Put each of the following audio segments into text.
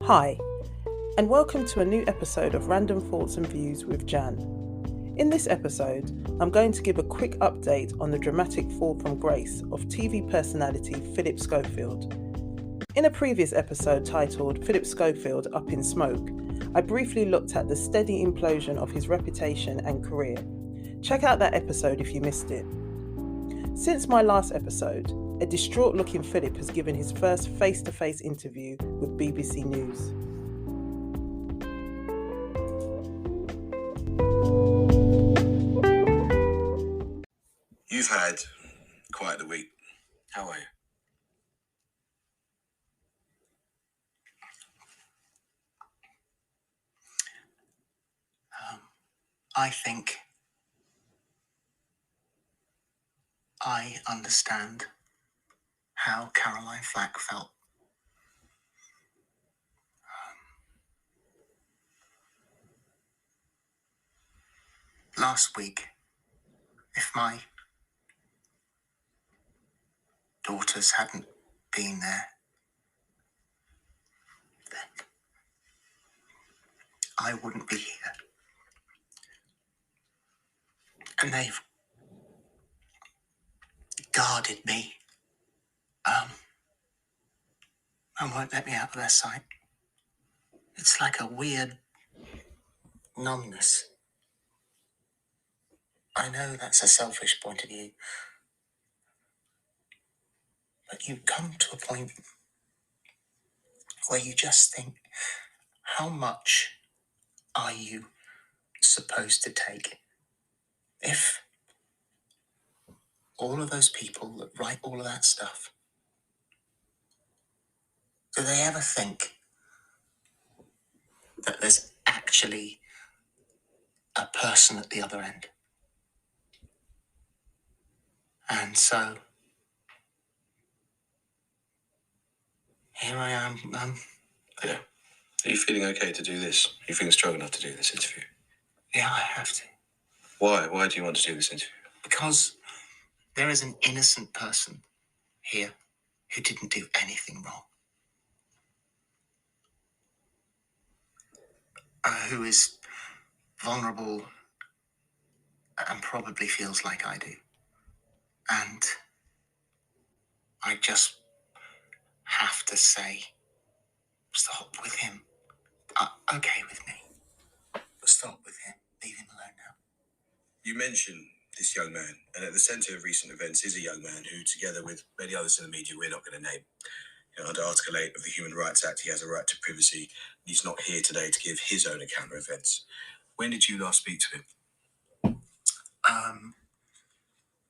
Hi, and welcome to a new episode of Random Thoughts and Views with Jan. In this episode, I'm going to give a quick update on the dramatic fall from grace of TV personality Phillip Schofield. In a previous episode titled Phillip Schofield Up in Smoke, I briefly looked at the steady implosion of his reputation and career. Check out that episode if you missed it. Since my last episode, a distraught-looking Phillip has given his first face-to-face interview with BBC News. You've had quite the week. How are you? I think I understand how Caroline Flack felt. Last week, if my daughters hadn't been there, then I wouldn't be here. And they've guarded me, and won't let me out of their sight. It's like a weird numbness. I know that's a selfish point of view, but you come to a point where you just think, how much are you supposed to take? If all of those people that write all of that stuff, do they ever think that there's actually a person at the other end? And so here I am. Yeah. Are you feeling okay to do this? Are you feeling strong enough to do this interview? Yeah, I have to. Why? Why do you want to do this interview? Because there is an innocent person here who didn't do anything wrong. Who is vulnerable and probably feels like I do. And I just have to say, stop with him. Okay with me. But stop with him. Leave him alone now. You mentioned this young man, and at the centre of recent events is a young man who, together with many others in the media we're not going to name, under Article 8 of the Human Rights Act, he has a right to privacy. He's not here today to give his own account of events. When did you last speak to him?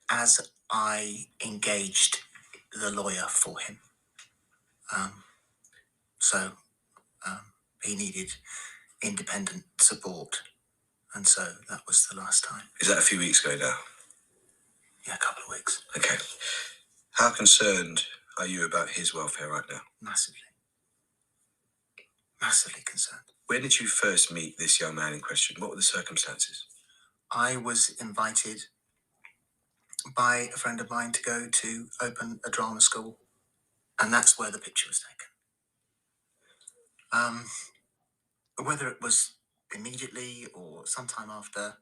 As I engaged the lawyer for him. So he needed independent support. And so that was the last time. Is that a few weeks ago now? Yeah, a couple of weeks. Okay. How concerned are you about his welfare right now? Massively. Massively concerned. When did you first meet this young man in question? What were the circumstances? I was invited by a friend of mine to go to open a drama school. And that's where the picture was taken. Whether it was immediately or sometime after,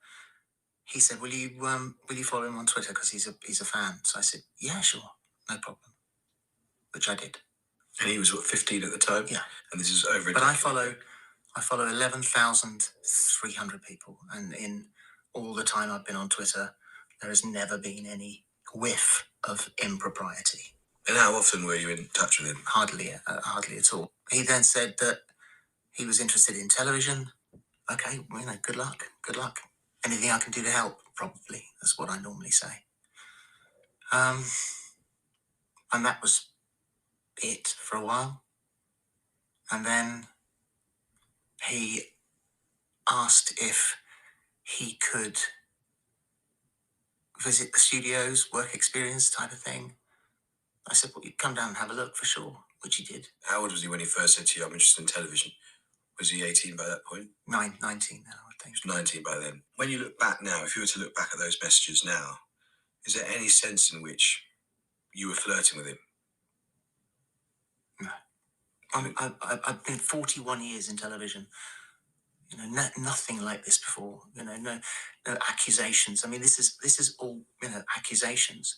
he said, will you follow him on Twitter because he's a fan? So I said, yeah, sure, no problem. Which I did. And he was 15 at the time? Yeah. And this is over a But decade. I follow 11,300 people, and in all the time I've been on Twitter, there has never been any whiff of impropriety. And how often were you in touch with him? Hardly at all. He then said that he was interested in television. Okay, good luck. Anything I can do to help? Probably. That's what I normally say. And that was it for a while. And then he asked if he could visit the studios, work experience type of thing. I said, well, you come down and have a look for sure, which he did. How old was he when he first said to you, I'm interested in television? Was he 18 by that point? 19 now, I think. He was 19 by then. When you look back now, if you were to look back at those messages now, is there any sense in which you were flirting with him? No. I've been 41 years in television. You know, nothing like this before. You know, no accusations. I mean, this is all accusations.